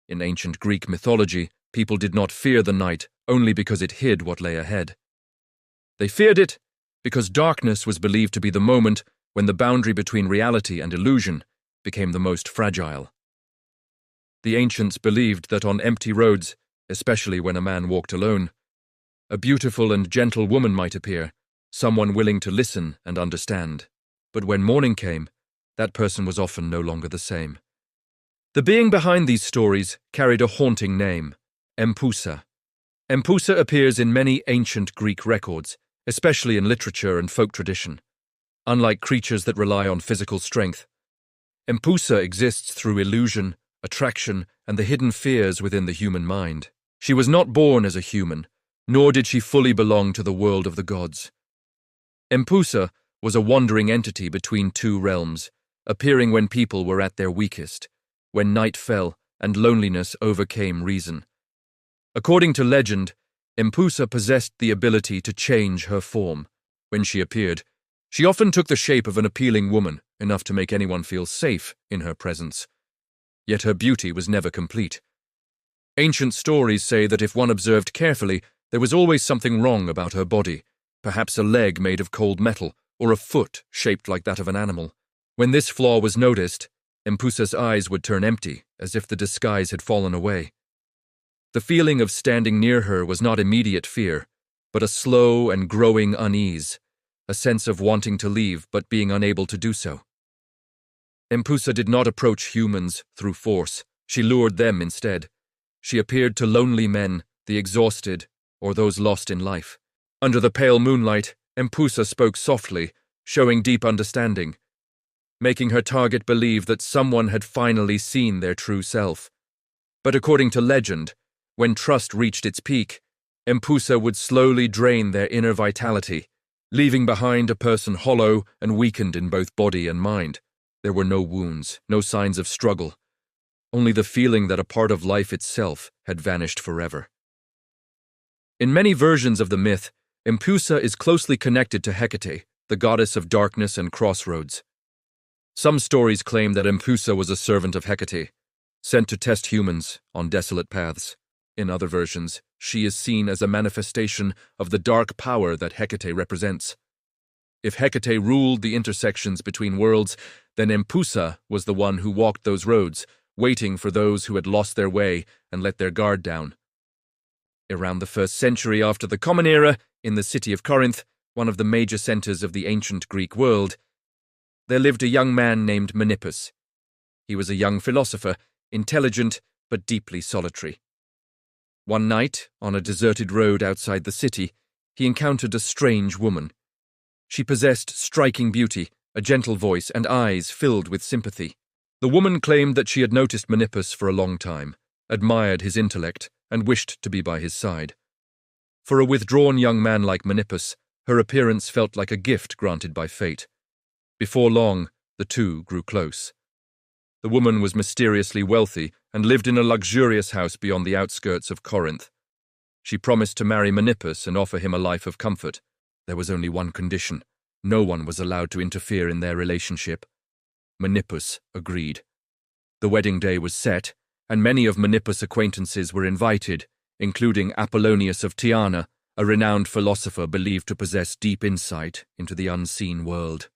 In ancient Greek mythology, people did not fear the night only because it hid what lay ahead. They feared it because darkness was believed to be the moment when the boundary between reality and illusion became the most fragile. The ancients believed that on empty roads, especially when a man walked alone, a beautiful and gentle woman might appear, someone willing to listen and understand. But when morning came, that person was often no longer the same. The being behind these stories carried a haunting name, Empusa. Empusa appears in many ancient Greek records, especially in literature and folk tradition. Unlike creatures that rely on physical strength, Empusa exists through illusion, attraction, and the hidden fears within the human mind. She was not born as a human, nor did she fully belong to the world of the gods. Empusa was a wandering entity between two realms, appearing when people were at their weakest, when night fell and loneliness overcame reason. According to legend, Empusa possessed the ability to change her form. When she appeared, she often took the shape of an appealing woman, enough to make anyone feel safe in her presence. Yet her beauty was never complete. Ancient stories say that if one observed carefully, there was always something wrong about her body, perhaps a leg made of cold metal, or a foot shaped like that of an animal. When this flaw was noticed, Empusa's eyes would turn empty, as if the disguise had fallen away. The feeling of standing near her was not immediate fear, but a slow and growing unease, a sense of wanting to leave but being unable to do so. Empusa did not approach humans through force. She lured them instead. She appeared to lonely men, the exhausted, or those lost in life. Under the pale moonlight, Empusa spoke softly, showing deep understanding, making her target believe that someone had finally seen their true self. But according to legend, when trust reached its peak, Empusa would slowly drain their inner vitality, leaving behind a person hollow and weakened in both body and mind. There were no wounds, no signs of struggle, only the feeling that a part of life itself had vanished forever. In many versions of the myth, Empusa is closely connected to Hecate, the goddess of darkness and crossroads. Some stories claim that Empusa was a servant of Hecate, sent to test humans on desolate paths. In other versions, she is seen as a manifestation of the dark power that Hecate represents. If Hecate ruled the intersections between worlds, then Empusa was the one who walked those roads, waiting for those who had lost their way and let their guard down. Around the 1st century after the Common Era, in the city of Corinth, one of the major centers of the ancient Greek world, there lived a young man named Menippus. He was a young philosopher, intelligent but deeply solitary. One night, on a deserted road outside the city, he encountered a strange woman. She possessed striking beauty, a gentle voice, and eyes filled with sympathy. The woman claimed that she had noticed Menippus for a long time, admired his intellect, and wished to be by his side. For a withdrawn young man like Menippus, her appearance felt like a gift granted by fate. Before long, the two grew close. The woman was mysteriously wealthy and lived in a luxurious house beyond the outskirts of Corinth. She promised to marry Menippus and offer him a life of comfort. There was only one condition. No one was allowed to interfere in their relationship. Menippus agreed. The wedding day was set, and many of Menippus' acquaintances were invited, including Apollonius of Tyana, a renowned philosopher believed to possess deep insight into the unseen world.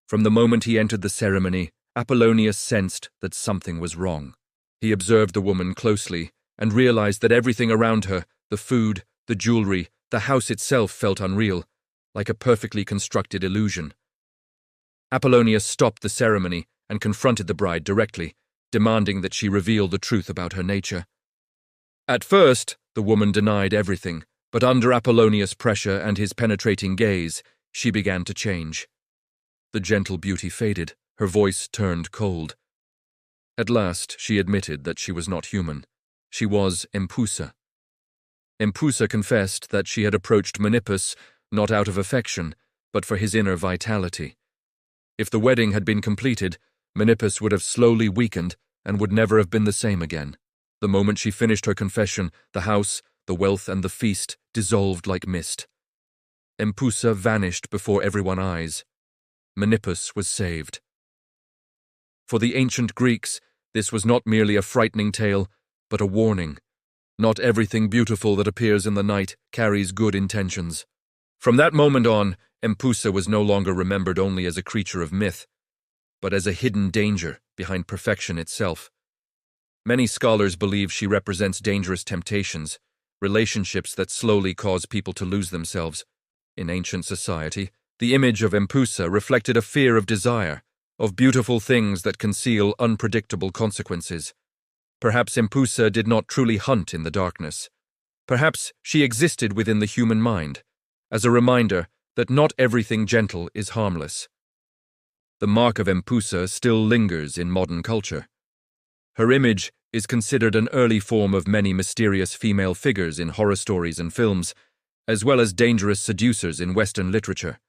From the moment he entered the ceremony, Apollonius sensed that something was wrong. He observed the woman closely and realized that everything around her, the food, the jewelry, the house itself felt unreal, like a perfectly constructed illusion. Apollonius stopped the ceremony and confronted the bride directly, demanding that she reveal the truth about her nature. At first, the woman denied everything, but under Apollonius' pressure and his penetrating gaze, she began to change. The gentle beauty faded, her voice turned cold. At last, she admitted that she was not human. She was Empusa. Empusa confessed that she had approached Menippus not out of affection, but for his inner vitality. If the wedding had been completed, Menippus would have slowly weakened and would never have been the same again. The moment she finished her confession, the house, the wealth, and the feast dissolved like mist. Empusa vanished before everyone's eyes. Menippus was saved. For the ancient Greeks, this was not merely a frightening tale, but a warning. Not everything beautiful that appears in the night carries good intentions. From that moment on, Empusa was no longer remembered only as a creature of myth, but as a hidden danger behind perfection itself. Many scholars believe she represents dangerous temptations, relationships that slowly cause people to lose themselves. In ancient society, the image of Empusa reflected a fear of desire, of beautiful things that conceal unpredictable consequences. Perhaps Empusa did not truly hunt in the darkness. Perhaps she existed within the human mind, as a reminder that not everything gentle is harmless. The mark of Empusa still lingers in modern culture. Her image is considered an early form of many mysterious female figures in horror stories and films, as well as dangerous seducers in Western literature.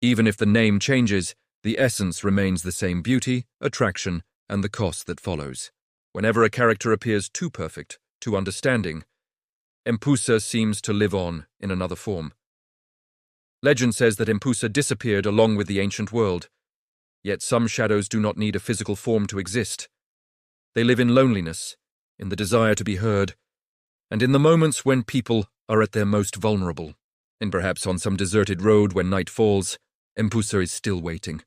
Even if the name changes, the essence remains the same: beauty, attraction, and the cost that follows. Whenever a character appears too perfect, too understanding, Empusa seems to live on in another form. Legend says that Empusa disappeared along with the ancient world, yet some shadows do not need a physical form to exist. They live in loneliness, in the desire to be heard, and in the moments when people are at their most vulnerable. And perhaps on some deserted road when night falls, Empusa is still waiting,